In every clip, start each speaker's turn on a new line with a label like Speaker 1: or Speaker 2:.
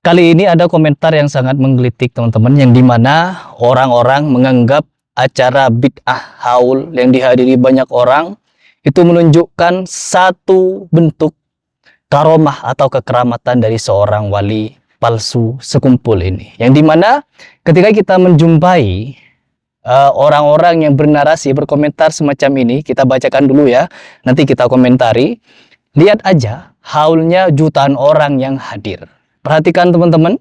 Speaker 1: Kali ini ada komentar yang sangat menggelitik teman-teman, yang dimana orang-orang menganggap acara bid'ah haul yang dihadiri banyak orang itu menunjukkan satu bentuk karomah atau kekeramatan dari seorang wali palsu sekumpul ini. Yang dimana ketika kita menjumpai orang-orang yang bernarasi, berkomentar semacam ini, kita bacakan dulu ya, nanti kita komentari. Lihat aja haulnya jutaan orang yang hadir. Perhatikan teman-teman,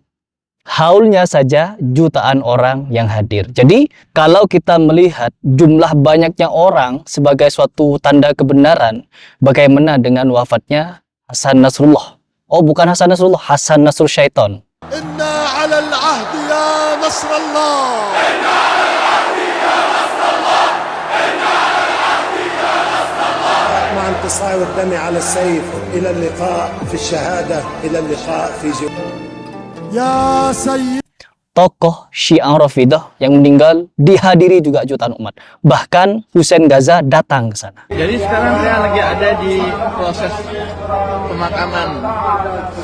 Speaker 1: haulnya saja jutaan orang yang hadir. Jadi kalau kita melihat jumlah banyaknya orang sebagai suatu tanda kebenaran, bagaimana dengan wafatnya Hasan Nasrullah? Oh, bukan Hasan Nasrullah, Hasan Nasrul Syaitan.
Speaker 2: Inna 'alal 'ahdi ya Nasrallah. Inna 'alal 'ahdi ya Nasrallah. Inna 'alal 'ahdi ya Nasrallah. مع انتصار الدم على السيف إلى اللقاء في الشهادة إلى اللقاء في يا سيد.
Speaker 1: Tokoh Syiah Rafidah yang meninggal dihadiri juga jutaan umat. Bahkan Husain Gaza datang ke sana.
Speaker 3: Jadi sekarang saya lagi ada di proses pemakaman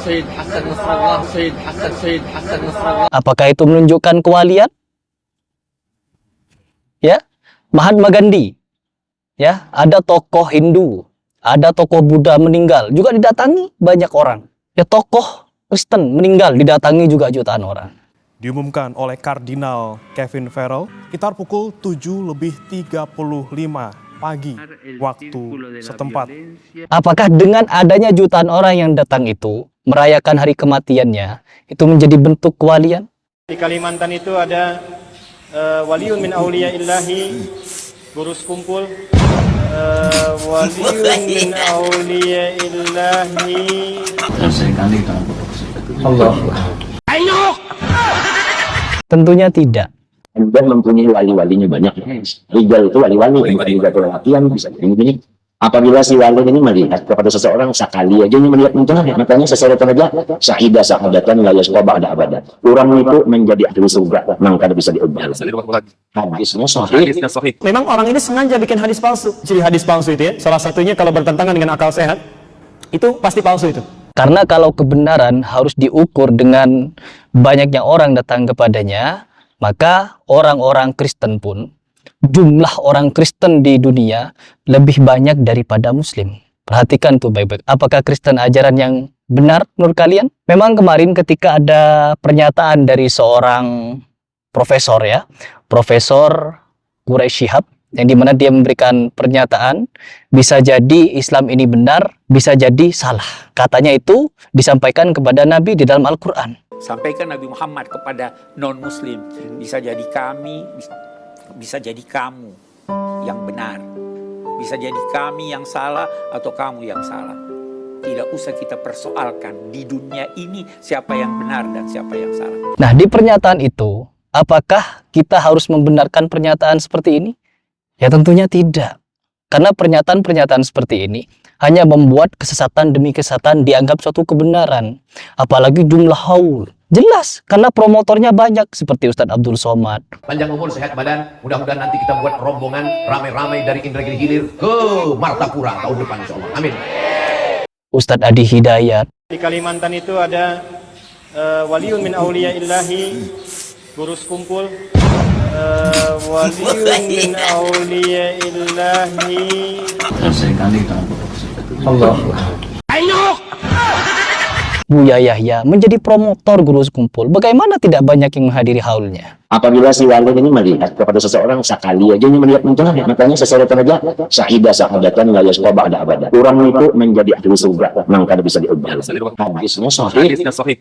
Speaker 3: Sayyid Hasan Nasrallah, Sayyid Hasan Nasrallah.
Speaker 1: Apakah itu menunjukkan kewalian? Ya, Mahatma Gandhi. Ya, ada tokoh Hindu, ada tokoh Buddha meninggal, juga didatangi banyak orang. Ya, tokoh Kristen meninggal, didatangi juga jutaan orang.
Speaker 4: Diumumkan oleh Kardinal Kevin Farrell sekitar pukul 7:35 pagi waktu setempat.
Speaker 1: Apakah dengan adanya jutaan orang yang datang itu, merayakan hari kematiannya, itu menjadi bentuk kewalian?
Speaker 5: Di Kalimantan itu ada waliun min auliya'illahi, guru sekumpul, waliun min auliya'illahi.
Speaker 1: Allah. Tentunya tidak.
Speaker 6: Dan mempunyai wali-walinya banyak. Rijal itu wali-wali, juga latihan bisa begini. Apabila si wali ini melihat kepada seseorang sekali aja, ini melihat muncul, makanya seseorang aja syahidah syahadatan la yasqa ba'da abada. Orang itu menjadi ahli surga, maka bisa diubah. Hadisnya sahih.
Speaker 7: Memang orang ini sengaja bikin hadis palsu. Jadi hadis palsu itu ya, salah satunya kalau bertentangan dengan akal sehat, itu pasti palsu itu.
Speaker 1: Karena kalau kebenaran harus diukur dengan banyaknya orang datang kepadanya, maka orang-orang Kristen pun, jumlah orang Kristen di dunia lebih banyak daripada Muslim. Perhatikan tuh baik-baik. Apakah Kristen ajaran yang benar menurut kalian? Memang kemarin ketika ada pernyataan dari seorang profesor ya, Profesor Quraisy Shihab, yang dimana dia memberikan pernyataan, bisa jadi Islam ini benar, bisa jadi salah. Katanya itu disampaikan kepada Nabi di dalam Al-Quran.
Speaker 8: Sampaikan Nabi Muhammad kepada non-Muslim. Bisa jadi kami, bisa jadi kamu yang benar. Bisa jadi kami yang salah atau kamu yang salah. Tidak usah kita persoalkan di dunia ini siapa yang benar dan siapa yang salah.
Speaker 1: Nah, di pernyataan itu, apakah kita harus membenarkan pernyataan seperti ini? Ya tentunya tidak. Karena pernyataan-pernyataan seperti ini hanya membuat kesesatan demi kesesatan dianggap suatu kebenaran. Apalagi jumlah haul. Jelas, karena promotornya banyak seperti Ustadz Abdul Somad.
Speaker 9: Panjang umur, sehat badan. Mudah-mudahan nanti kita buat rombongan ramai-ramai dari Indragiri Hilir ke Martapura tahun depan insyaallah. Amin.
Speaker 1: Ustadz Adi Hidayat.
Speaker 5: Di Kalimantan itu ada waliun min auliya'illahi, guru sekumpul, waliun min auliya'illahi.
Speaker 1: Allah. Buya Yahya menjadi promotor guru sekumpul. Bagaimana tidak banyak yang menghadiri haulnya?
Speaker 6: Apabila si wali ini melihat kepada seseorang sekali aja, ini melihat muncul, makanya seseorang aja syahidah syahadatan la yasqa ba'da abada. Orang itu menjadi ahli surga, maka bisa diubah. Hadisnya sahih.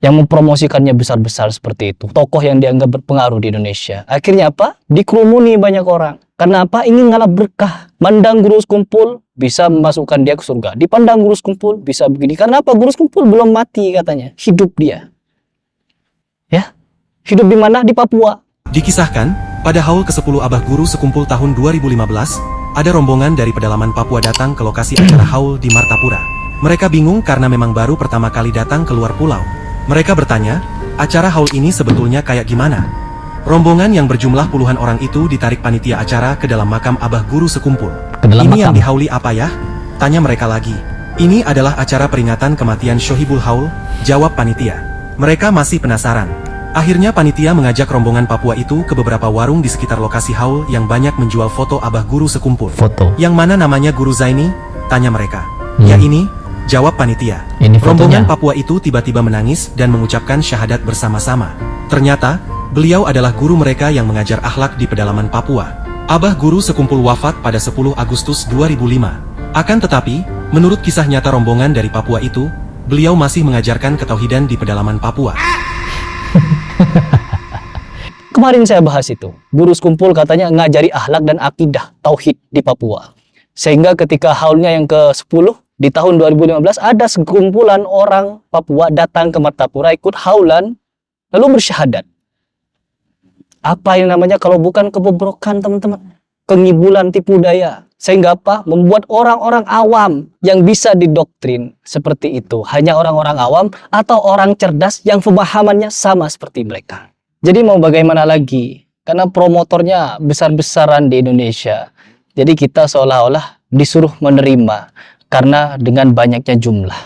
Speaker 1: Yang mempromosikannya besar-besar seperti itu, tokoh yang dianggap berpengaruh di Indonesia, akhirnya apa? Dikerumuni banyak orang. Karena apa? Ingin ngalap berkah. Mandang guru sekumpul bisa memasukkan dia ke surga. Dipandang guru sekumpul bisa begini. Karena apa? Guru sekumpul belum mati katanya, hidup dia. Ya, hidup di mana? Di Papua.
Speaker 4: Dikisahkan, pada haul ke-10 Abah Guru Sekumpul tahun 2015, ada rombongan dari pedalaman Papua datang ke lokasi acara haul di Martapura. Mereka bingung karena memang baru pertama kali datang keluar pulau. Mereka bertanya, acara haul ini sebetulnya kayak gimana? Rombongan yang berjumlah puluhan orang itu ditarik panitia acara ke dalam makam Abah Guru Sekumpul. Ini yang dihauli apa ya? Tanya mereka lagi. Ini adalah acara peringatan kematian Syohibul Haul, jawab panitia. Mereka masih penasaran. Akhirnya panitia mengajak rombongan Papua itu ke beberapa warung di sekitar lokasi haul yang banyak menjual foto abah guru sekumpul.
Speaker 1: Foto.
Speaker 4: Yang mana namanya Guru Zaini? Tanya mereka. Ya ini, jawab panitia.
Speaker 1: Ini
Speaker 4: Rombongan
Speaker 1: fotonya.
Speaker 4: Papua itu tiba-tiba menangis dan mengucapkan syahadat bersama-sama. Ternyata, beliau adalah guru mereka yang mengajar akhlak di pedalaman Papua. Abah guru sekumpul wafat pada 10 Agustus 2005. Akan tetapi, menurut kisah nyata rombongan dari Papua itu, beliau masih mengajarkan ketauhidan di pedalaman Papua.
Speaker 1: Kemarin saya bahas itu. Guru sekumpul katanya ngajari akhlak dan akidah tauhid di Papua. Sehingga ketika haulnya yang ke-10 di tahun 2015 ada sekumpulan orang Papua datang ke Martapura ikut haulan lalu bersyahadat. Apa yang namanya kalau bukan kebobrokan, teman-teman? Kengibulan, tipu daya. Sehingga apa? Membuat orang-orang awam yang bisa didoktrin seperti itu. Hanya orang-orang awam atau orang cerdas yang pemahamannya sama seperti mereka. Jadi mau bagaimana lagi? Karena promotornya besar-besaran di Indonesia. Jadi kita seolah-olah disuruh menerima. Karena dengan banyaknya jumlah.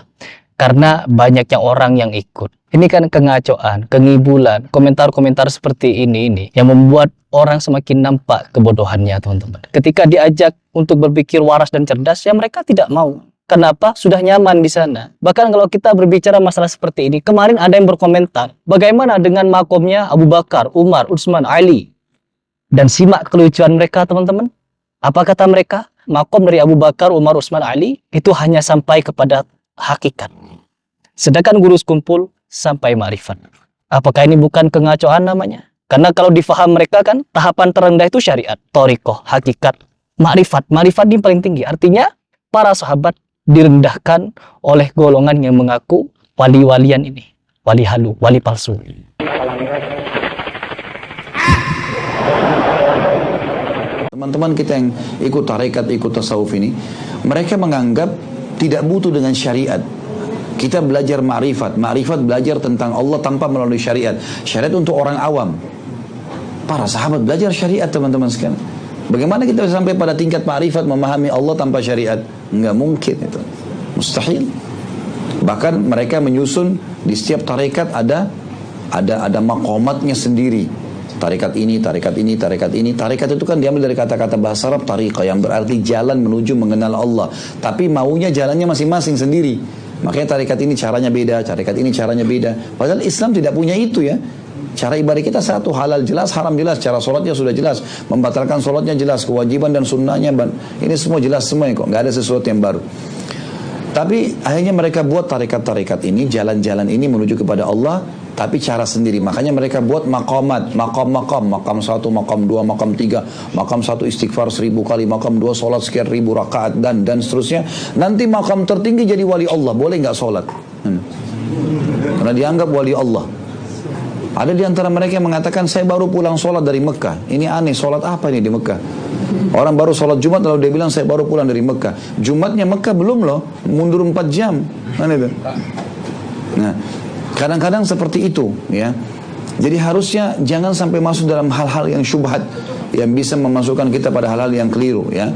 Speaker 1: Karena banyaknya orang yang ikut. Ini kan kengacoan, kengibulan, komentar-komentar seperti ini yang membuat orang semakin nampak kebodohannya, teman-teman. Ketika diajak untuk berpikir waras dan cerdas, ya mereka tidak mau. Kenapa? Sudah nyaman di sana. Bahkan kalau kita berbicara masalah seperti ini, kemarin ada yang berkomentar, bagaimana dengan makomnya Abu Bakar, Umar, Utsman, Ali? Dan simak kelucuan mereka, teman-teman. Apa kata mereka? Makom dari Abu Bakar, Umar, Utsman, Ali itu hanya sampai kepada hakikat. Sedangkan guru sekumpul sampai ma'rifat. Apakah ini bukan kengacoan namanya? Karena kalau difaham mereka kan tahapan terendah itu syariat, thariqah, hakikat, ma'rifat. Ma'rifat ini paling tinggi. Artinya para sahabat direndahkan oleh golongan yang mengaku wali-walian ini. Wali halu, wali palsu.
Speaker 10: Teman-teman kita yang ikut tarekat, ikut tasawuf ini, mereka menganggap tidak butuh dengan syariat. Kita belajar ma'rifat. Ma'rifat belajar tentang Allah tanpa melalui syariat. Syariat untuk orang awam. Para sahabat belajar syariat, teman-teman sekalian. Bagaimana kita bisa sampai pada tingkat ma'rifat memahami Allah tanpa syariat? Enggak mungkin itu. Mustahil. Bahkan mereka menyusun di setiap tarekat ada maqamatnya sendiri. Tarekat ini, tarekat ini, tarekat ini. Tarekat itu kan diambil dari kata-kata bahasa Arab tariqah yang berarti jalan menuju mengenal Allah. Tapi maunya jalannya masing-masing sendiri. Makanya tarekat ini caranya beda, tarekat ini caranya beda. Padahal Islam tidak punya itu ya. Cara ibadah kita satu, halal jelas, haram jelas. Cara sholatnya sudah jelas, membatalkan sholatnya jelas, kewajiban dan sunnahnya. Ini semua jelas semua kok, nggak ada sesuatu yang baru. Tapi akhirnya mereka buat tarekat-tarekat ini, jalan-jalan ini menuju kepada Allah, tapi cara sendiri. Makanya mereka buat maqamat, maqam 1, maqam 2, maqam 3, maqam 1 istighfar 1000 kali, maqam 2 sholat sekian 1000 rakaat dan seterusnya. Nanti maqam tertinggi jadi wali Allah, boleh nggak sholat? Karena dianggap wali Allah. Ada di antara mereka yang mengatakan, saya baru pulang sholat dari Mekah. Ini aneh, sholat apa ini di Mekah? Orang baru sholat Jumat lalu dia bilang saya baru pulang dari Mekah. Jumatnya Mekah belum loh, mundur 4 jam. Nah, kadang-kadang seperti itu ya. Jadi harusnya jangan sampai masuk dalam hal-hal yang syubhat yang bisa memasukkan kita pada hal-hal yang keliru ya.